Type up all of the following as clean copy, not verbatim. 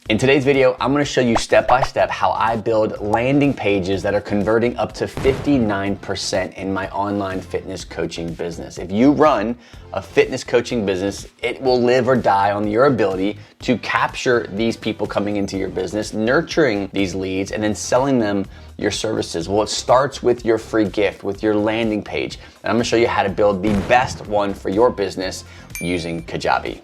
In today's video, I'm gonna show you step by step how I build landing pages that are converting up to 59% in my online fitness coaching business. If you run a fitness coaching business, it will live or die on your ability to capture these people coming into your business, nurturing these leads, and then selling them your services. Well, it starts with your free gift, with your landing page. And I'm gonna show you how to build the best one for your business using Kajabi.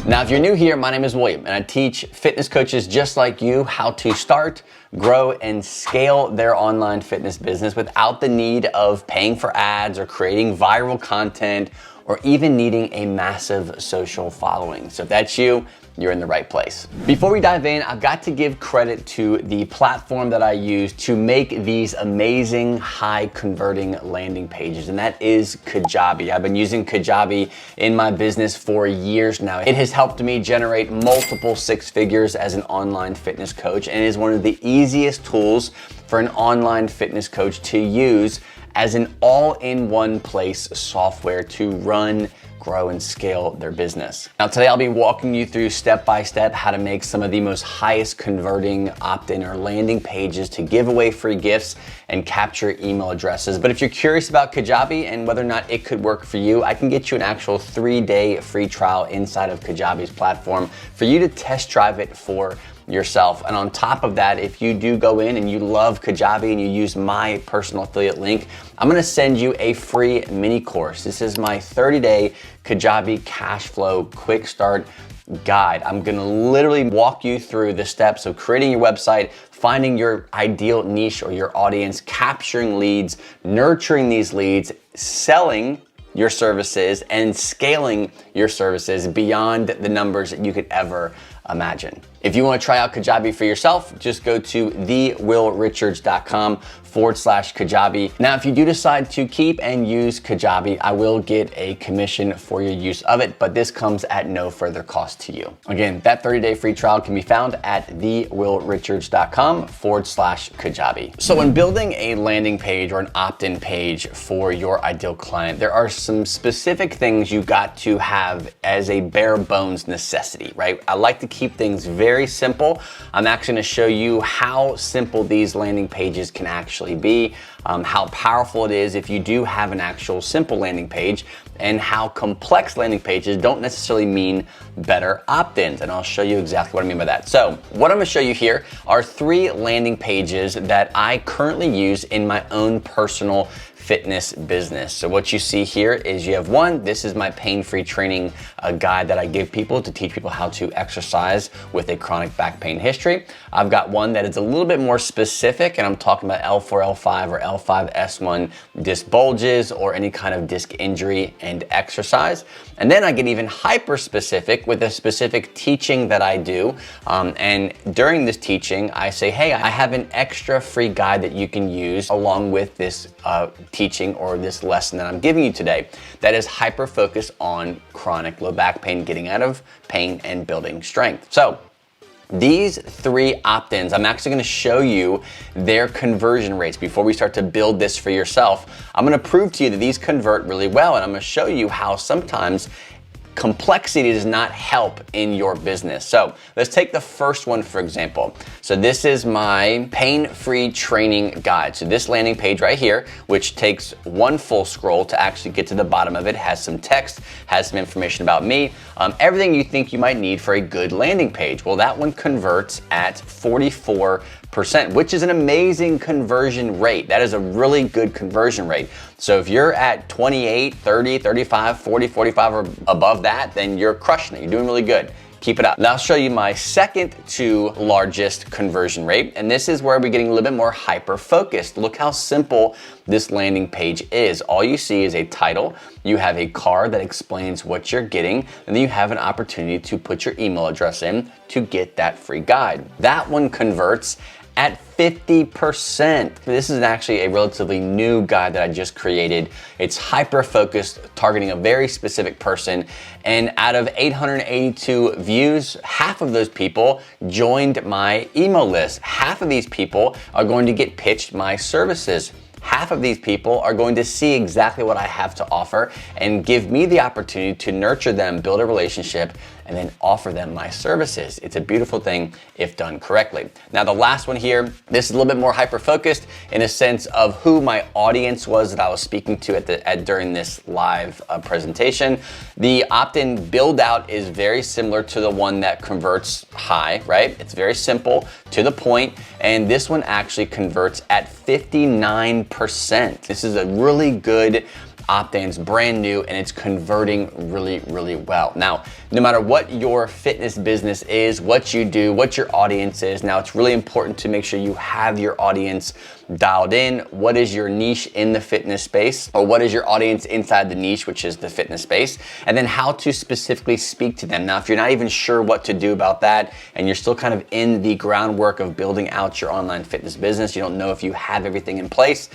Now, if you're new here, my name is William, and I teach fitness coaches just like you how to start, grow, and scale their online fitness business without the need of paying for ads or creating viral content or even needing a massive social following. So if that's you, you're in the right place. Before we dive in, I've got to give credit to the platform that I use to make these amazing high converting landing pages, and that is Kajabi. I've been using Kajabi in my business for years now. It has helped me generate multiple six figures as an online fitness coach, and it is one of the easiest tools for an online fitness coach to use as an all-in-one place software to run, grow, and scale their business. Now today I'll be walking you through step by step how to make some of the most highest converting opt-in or landing pages to give away free gifts and capture email addresses. But if you're curious about Kajabi and whether or not it could work for you, I can get you an actual 3-day free trial inside of Kajabi's platform for you to test drive it for yourself. And on top of that, if you do go in and you love Kajabi and you use my personal affiliate link, I'm gonna send you a free mini course. This is my 30-day Kajabi cash flow quick start guide. I'm gonna literally walk you through the steps of creating your website, finding your ideal niche or your audience, capturing leads, nurturing these leads, selling your services, and scaling your services beyond the numbers that you could ever imagine. If you want to try out Kajabi for yourself, just go to willrichards.com/Kajabi. Now, if you do decide to keep and use Kajabi, I will get a commission for your use of it, but this comes at no further cost to you. Again, that 30-day free trial can be found at willrichards.com/Kajabi. So when building a landing page or an opt-in page for your ideal client, there are some specific things you got to have as a bare bones necessity, right? I like to keep things very simple. I'm actually going to show you how simple these landing pages can actually be, how powerful it is if you do have an actual simple landing page, and how complex landing pages don't necessarily mean better opt-ins. And I'll show you exactly what I mean by that. So what I'm going to show you here are 3 landing pages that I currently use in my own personal fitness business. So what you see here is you have one, this is my pain-free training guide that I give people to teach people how to exercise with a chronic back pain history. I've got one that is a little bit more specific, and I'm talking about L4, L5, or L5S1 disc bulges or any kind of disc injury and exercise. And then I get even hyper specific with a specific teaching that I do. And during this teaching, I say, hey, I have an extra free guide that you can use along with this teaching or this lesson that I'm giving you today that is hyper focused on chronic low back pain, getting out of pain and building strength. So these 3 opt-ins, I'm actually gonna show you their conversion rates before we start to build this for yourself. I'm gonna prove to you that these convert really well, and I'm gonna show you how sometimes complexity does not help in your business. So let's take the first one, for example. So this is my pain-free training guide. So this landing page right here, which takes one full scroll to actually get to the bottom of it, has some text, has some information about me, everything you think you might need for a good landing page. Well, that one converts at 44%, which is an amazing conversion rate. That is a really good conversion rate. So if you're at 28, 30, 35, 40, 45 or above that, then you're crushing it. You're doing really good. Keep it up. Now I'll show you my second to largest conversion rate, and this is where we're getting a little bit more hyper focused. Look how simple this landing page is. All you see is a title, you have a card that explains what you're getting, and then you have an opportunity to put your email address in to get that free guide. That one converts at 50%. This is actually a relatively new guide that I just created. It's hyper-focused, targeting a very specific person. And out of 882 views, half of those people joined my email list. Half of these people are going to get pitched my services. half of these people are going to see exactly what I have to offer and give me the opportunity to nurture them, build a relationship, and then offer them my services. It's a beautiful thing if done correctly. Now, the last one here, this is a little bit more hyper-focused in a sense of who my audience was that I was speaking to during this live presentation. The opt-in build out is very similar to the one that converts high, right? It's very simple, to the point, and this one actually converts at 59%. This is a really good opt-ins, brand new, and it's converting really, really well. Now, no matter what your fitness business is, what you do, what your audience is, now it's really important to make sure you have your audience dialed in. What is your niche in the fitness space, or what is your audience inside the niche, which is the fitness space, and then how to specifically speak to them. Now, if you're not even sure what to do about that, and you're still kind of in the groundwork of building out your online fitness business, you don't know if you have everything in place,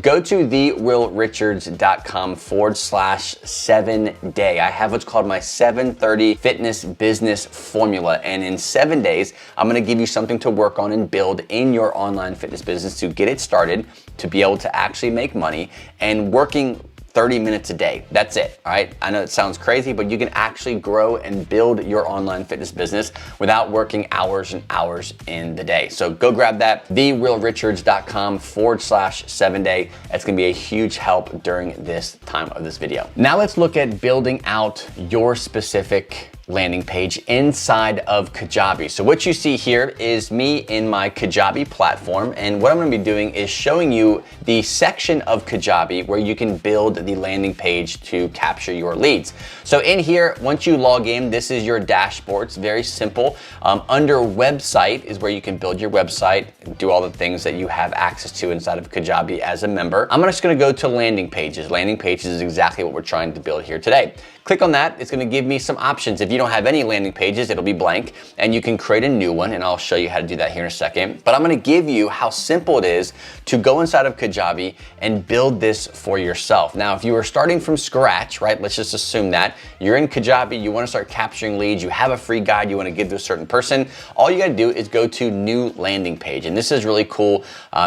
go to thewillrichards.com/7-day. I have what's called my 730 fitness business formula. And in 7 days, I'm gonna give you something to work on and build in your online fitness business to get it started, to be able to actually make money, and working 30 minutes a day. That's it, all right? I know it sounds crazy, but you can actually grow and build your online fitness business without working hours and hours in the day. So go grab that, thewillrichards.com/7-day. It's gonna be a huge help during this time of this video. Now let's look at building out your specific landing page inside of Kajabi. So what you see here is me in my Kajabi platform, and what I'm gonna be doing is showing you the section of Kajabi where you can build the landing page to capture your leads. So in here, once you log in, this is your dashboard. It's very simple. Under website is where you can build your website, do all the things that you have access to inside of Kajabi as a member. I'm just gonna go to landing pages. Landing pages is exactly what we're trying to build here today. Click on that, it's gonna give me some options. If you don't have any landing pages, it'll be blank, and you can create a new one, and I'll show you how to do that here in a second. But I'm gonna give you how simple it is to go inside of Kajabi and build this for yourself. Now, if you are starting from scratch, right, let's just assume that you're in Kajabi, you wanna start capturing leads, you have a free guide you wanna give to a certain person, all you gotta do is go to new landing page. And this is really cool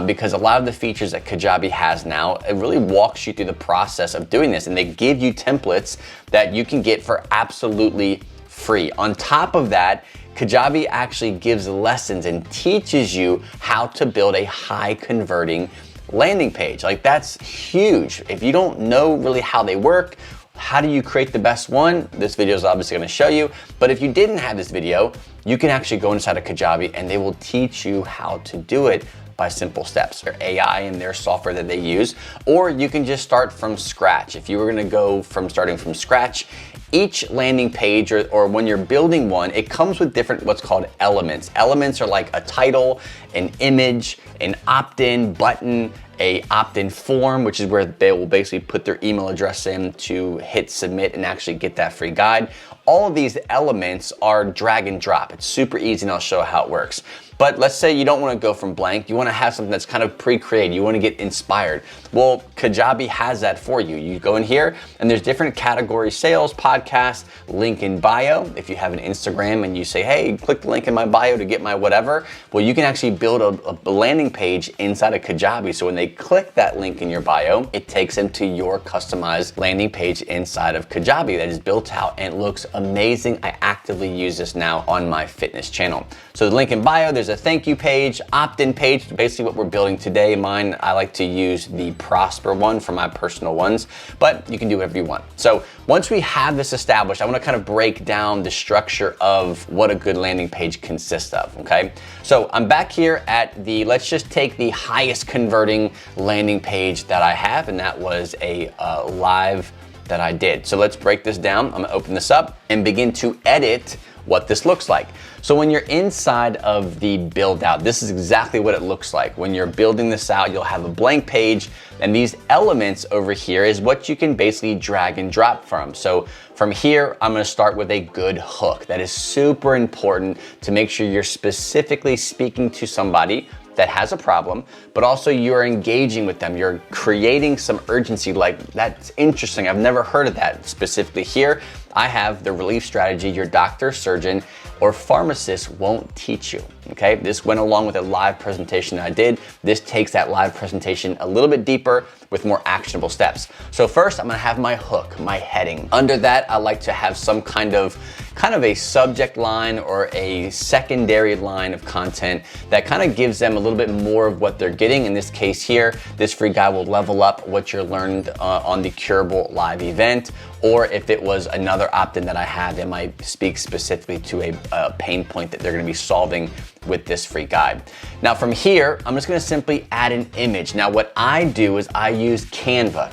because a lot of the features that Kajabi has now, it really walks you through the process of doing this, and they give you templates that you can get for absolutely free. On top of that, Kajabi actually gives lessons and teaches you how to build a high converting landing page. Like, that's huge. If you don't know really how they work, how do you create the best one? This video is obviously gonna show you, but if you didn't have this video, you can actually go inside of Kajabi and they will teach you how to do it by simple steps. Their AI and their software that they use, or you can just start from scratch. If you were gonna go from starting from scratch, each landing page or when you're building one, it comes with different what's called elements. Elements are like a title, an image, an opt-in button, a opt-in form, which is where they will basically put their email address in to hit submit and actually get that free guide. All of these elements are drag and drop. It's super easy, and I'll show how it works. But let's say you don't want to go from blank. You want to have something that's kind of pre-created. You want to get inspired. Well, Kajabi has that for you. You go in here and there's different categories: sales, podcast, link in bio. If you have an Instagram and you say, hey, click the link in my bio to get my whatever, well, you can actually build a landing page inside of Kajabi. So when they click that link in your bio, it takes them to your customized landing page inside of Kajabi that is built out and it looks amazing. I actively use this now on my fitness channel. So the link in bio, there's a thank you page, opt-in page, basically what we're building today. Mine, I like to use the Prosper one for my personal ones, but you can do whatever you want. So once we have this established, I wanna kind of break down the structure of what a good landing page consists of, okay? So I'm back here at let's just take the highest converting landing page that I have, and that was a live that I did. So let's break this down. I'm gonna open this up and begin to edit what this looks like. So when you're inside of the build out, this is exactly what it looks like. When you're building this out, you'll have a blank page, and these elements over here is what you can basically drag and drop from. So from here, I'm gonna start with a good hook. That is super important to make sure you're specifically speaking to somebody that has a problem, but also you're engaging with them. You're creating some urgency, like, that's interesting. I've never heard of that specifically here. I have the relief strategy your doctor, surgeon, or pharmacist won't teach you, okay? This went along with a live presentation that I did. This takes that live presentation a little bit deeper with more actionable steps. So first, I'm gonna have my hook, my heading. Under that, I like to have some kind of a subject line or a secondary line of content that kind of gives them a little bit more of what they're getting. In this case here, this free guide will level up what you're learned on the Curable live event, or if it was another opt-in that I had, it might speak specifically to a pain point that they're gonna be solving with this free guide. Now from here, I'm just gonna simply add an image. Now what I do is I use Canva.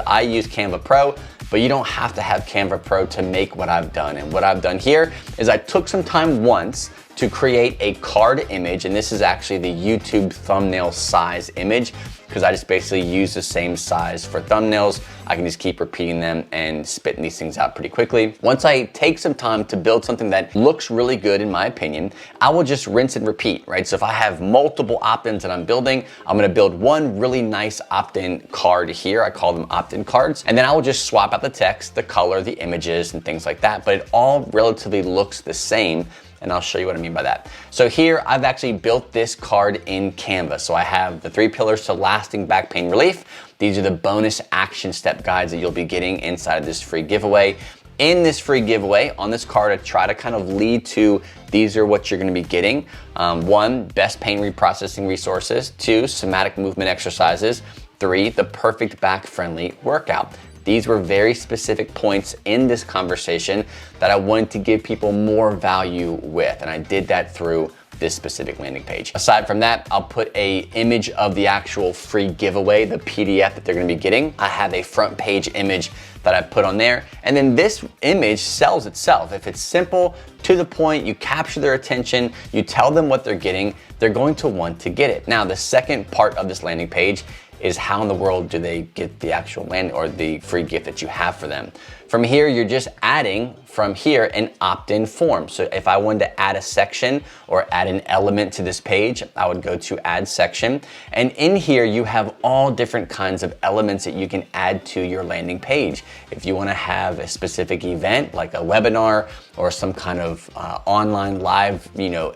I use Canva Pro, but you don't have to have Canva Pro to make what I've done. And what I've done here is I took some time once to create a card image, and this is actually the YouTube thumbnail size image, because I just basically use the same size for thumbnails. I can just keep repeating them and spitting these things out pretty quickly. Once I take some time to build something that looks really good, in my opinion, I will just rinse and repeat, right? So if I have multiple opt-ins that I'm building, I'm gonna build one really nice opt-in card here. I call them opt-in cards. And then I will just swap out the text, the color, the images, and things like that. But it all relatively looks the same. And I'll show you what I mean by that. So here, I've actually built this card in Canva. So I have the 3 pillars to lasting back pain relief. These are the bonus action step guides that you'll be getting inside of this free giveaway. In this free giveaway, on this card, I try to kind of lead to, these are what you're gonna be getting. 1, best pain reprocessing resources. 2, somatic movement exercises. 3, the perfect back-friendly workout. These were very specific points in this conversation that I wanted to give people more value with, and I did that through this specific landing page. Aside from that, I'll put a image of the actual free giveaway, the PDF that they're gonna be getting. I have a front page image that I put on there, and then this image sells itself. If it's simple, to the point, you capture their attention, you tell them what they're getting, they're going to want to get it. Now, the second part of this landing page is how in the world do they get the actual land or the free gift that you have for them. From here, you're just adding from here an opt-in form. So if I wanted to add a section or add an element to this page, I would go to add section. And in here, you have all different kinds of elements that you can add to your landing page. If you wanna have a specific event, like a webinar or some kind of online live,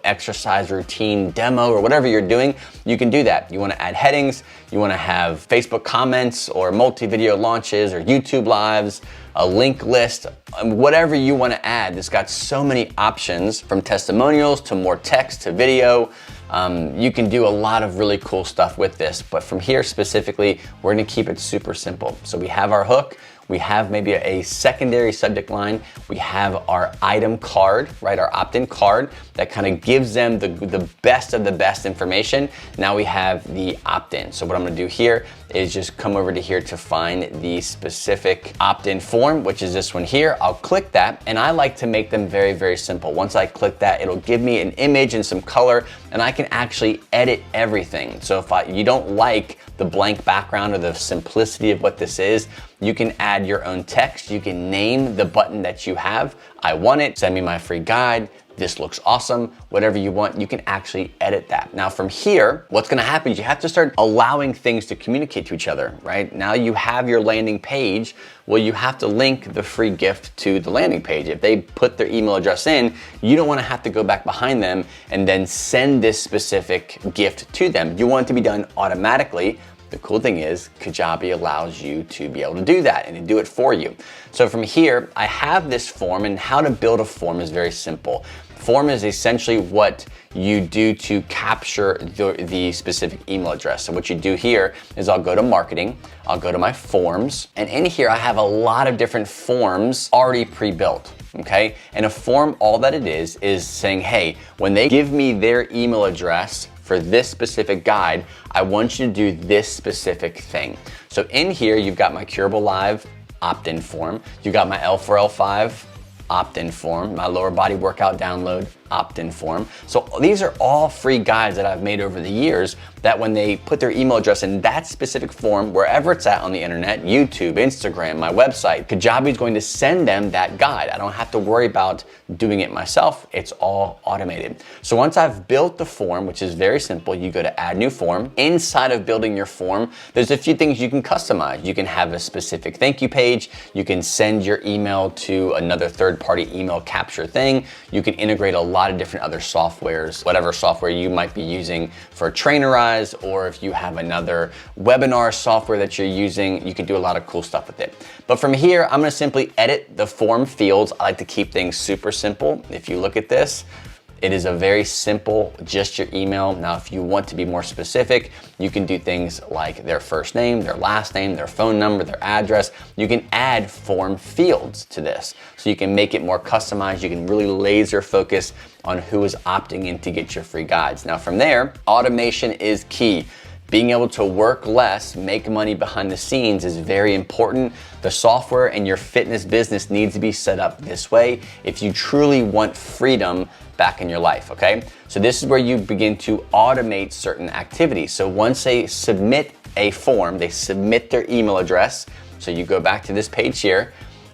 exercise routine demo or whatever you're doing, you can do that. You wanna add headings, you wanna have Facebook comments or multi-video launches or YouTube lives, a link list, whatever you want to add. It's got so many options, from testimonials to more text to video. You can do a lot of really cool stuff with this, but from here specifically, we're gonna keep it super simple. So we have our hook, we have maybe a secondary subject line, we have our item card, right? Our opt-in card that kind of gives them the best of the best information. Now we have the opt-in. So what I'm gonna do here is just come over to here to find the specific opt-in form, which is this one here. I'll click that, and I like to make them very, very simple. Once I click that, it'll give me an image and some color, and I can actually edit everything. So if you don't like the blank background or the simplicity of what this is, you can add your own text. You can name the button that you have. I want it, send me my free guide. This looks awesome, whatever you want, you can actually edit that. Now from here, what's gonna happen is you have to start allowing things to communicate to each other, right? Now you have your landing page, well, you have to link the free gift to the landing page. If they put their email address in, you don't wanna have to go back behind them and then send this specific gift to them. You want it to be done automatically. The cool thing is Kajabi allows you to be able to do that and to do it for you. So from here, I have this form, and how to build a form is very simple. Form is essentially what you do to capture the specific email address. So what you do here is I'll go to marketing, I'll go to my forms, and in here I have a lot of different forms already pre-built. Okay, and a form, all that it is saying, hey, when they give me their email address for this specific guide, I want you to do this specific thing. So in here, you've got my Curable Live opt-in form, you got my L4L5 opt-in form, my lower body workout download opt-in form. So these are all free guides that I've made over the years that when they put their email address in that specific form, wherever it's at on the internet, YouTube, Instagram, my website, Kajabi is going to send them that guide. I don't have to worry about doing it myself. It's all automated. So once I've built the form, which is very simple, you go to add new form. Inside of building your form, there's a few things you can customize. You can have a specific thank you page. You can send your email to another third-party email capture thing. You can integrate a lot of different other softwares, whatever software you might be using for Trainerize, or if you have another webinar software that you're using, you can do a lot of cool stuff with it. But from here, I'm gonna simply edit the form fields. I like to keep things super simple. If you look at this, it is a very simple, just your email. Now, if you want to be more specific, you can do things like their first name, their last name, their phone number, their address. You can add form fields to this. So you can make it more customized. You can really laser focus on who is opting in to get your free guides. Now from there, automation is key. Being able to work less, make money behind the scenes is very important. The software and your fitness business needs to be set up this way if you truly want freedom back in your life, okay? So this is where you begin to automate certain activities. So once they submit a form, they submit their email address. So you go back to this page here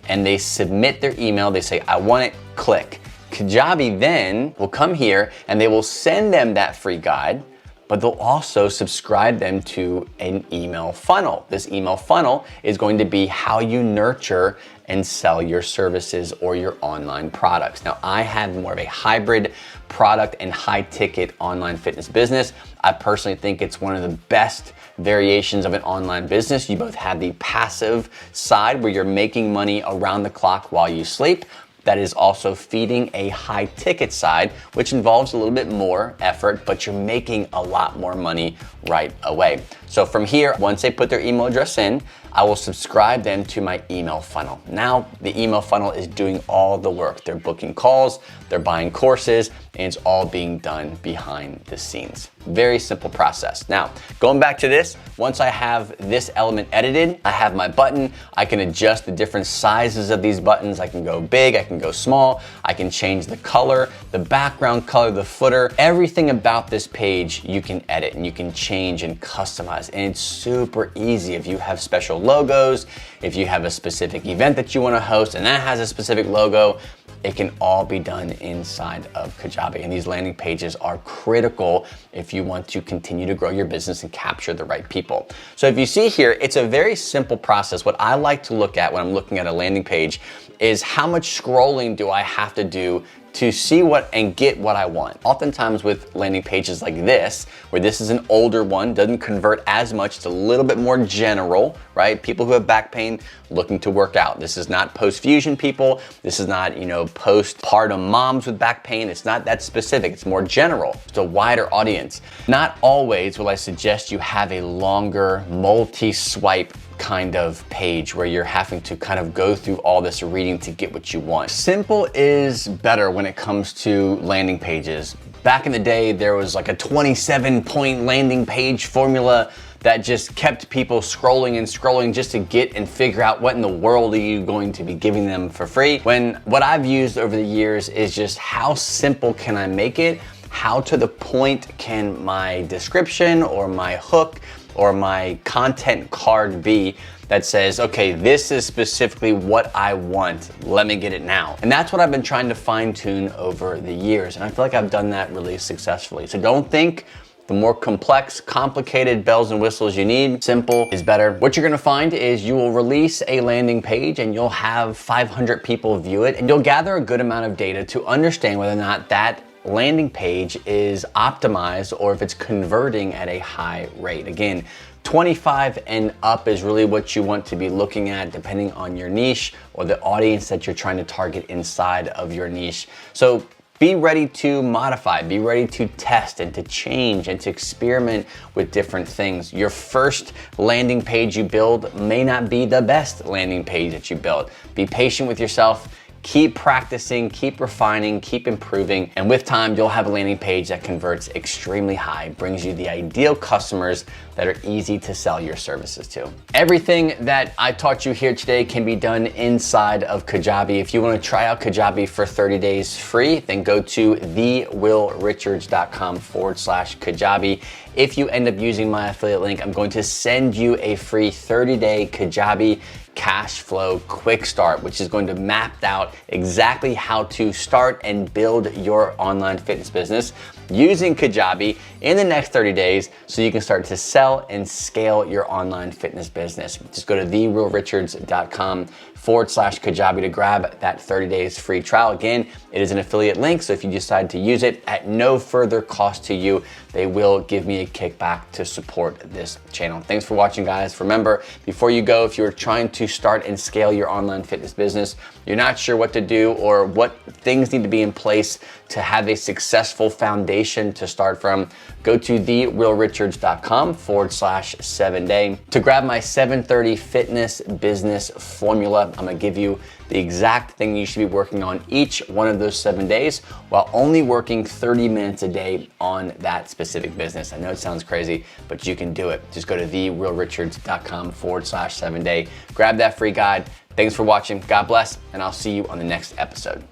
and they submit their email. They say, I want it, click. Kajabi then will come here and they will send them that free guide, but they'll also subscribe them to an email funnel. This email funnel is going to be how you nurture and sell your services or your online products. Now, I have more of a hybrid product and high ticket online fitness business. I personally think it's one of the best variations of an online business. You both have the passive side where you're making money around the clock while you sleep. That is also feeding a high ticket side, which involves a little bit more effort, but you're making a lot more money right away. So from here, once they put their email address in, I will subscribe them to my email funnel. Now the email funnel is doing all the work. They're booking calls, they're buying courses, and it's all being done behind the scenes. Very simple process. Now, going back to this, once I have this element edited, I have my button. I can adjust the different sizes of these buttons. I can go big, I can go small. I can change the color, the background color, the footer. Everything about this page you can edit and you can change and customize. And it's super easy if you have special logos, if you have a specific event that you want to host and that has a specific logo. It can all be done inside of Kajabi. And these landing pages are critical if you want to continue to grow your business and capture the right people. So if you see here, it's a very simple process. What I like to look at when I'm looking at a landing page is how much scrolling do I have to do to see what and get what I want. Oftentimes with landing pages like this, where this is an older one, doesn't convert as much, it's a little bit more general, right? People who have back pain looking to work out. This is not post-fusion people. This is not, postpartum moms with back pain. It's not that specific. It's more general. It's a wider audience. Not always will I suggest you have a longer multi-swipe kind of page where you're having to kind of go through all this reading to get what you want. Simple is better when it comes to landing pages. Back in the day, there was like a 27-point landing page formula that just kept people scrolling and scrolling just to get and figure out what in the world are you going to be giving them for free. When what I've used over the years is just how simple can I make it? How to the point can my description or my hook or my content card be that says, okay, this is specifically what I want. Let me get it now. And that's what I've been trying to fine tune over the years. And I feel like I've done that really successfully. So don't think the more complex, complicated bells and whistles you need, simple is better. What you're gonna find is you will release a landing page and you'll have 500 people view it, and you'll gather a good amount of data to understand whether or not that landing page is optimized or if it's converting at a high rate. Again, 25 and up is really what you want to be looking at depending on your niche or the audience that you're trying to target inside of your niche. So be ready to modify, be ready to test and to change and to experiment with different things. Your first landing page you build may not be the best landing page that you build. Be patient with yourself. Keep practicing, keep refining, keep improving, and with time, you'll have a landing page that converts extremely high, brings you the ideal customers that are easy to sell your services to. Everything that I taught you here today can be done inside of Kajabi. If you want to try out Kajabi for 30 days free, then go to thewillrichards.com/Kajabi. if you end up using my affiliate link, I'm going to send you a free 30-day Kajabi cash flow quick start, which is going to map out exactly how to start and build your online fitness business using Kajabi in the next 30 days so you can start to sell and scale your online fitness business. Just go to thewillrichards.com/Kajabi to grab that 30 days free trial. Again, it is an affiliate link, so if you decide to use it at no further cost to you, they will give me a kickback to support this channel. Thanks for watching, guys. Remember, before you go, if you're trying to start and scale your online fitness business, you're not sure what to do or what things need to be in place to have a successful foundation to start from, go to thewillrichards.com/7day to grab my 730 fitness business formula. I'm gonna give you the exact thing you should be working on each one of those 7 days while only working 30 minutes a day on that specific business. I know it sounds crazy, but you can do it. Just go to thewillrichards.com/7day. Grab that free guide. Thanks for watching. God bless, and I'll see you on the next episode.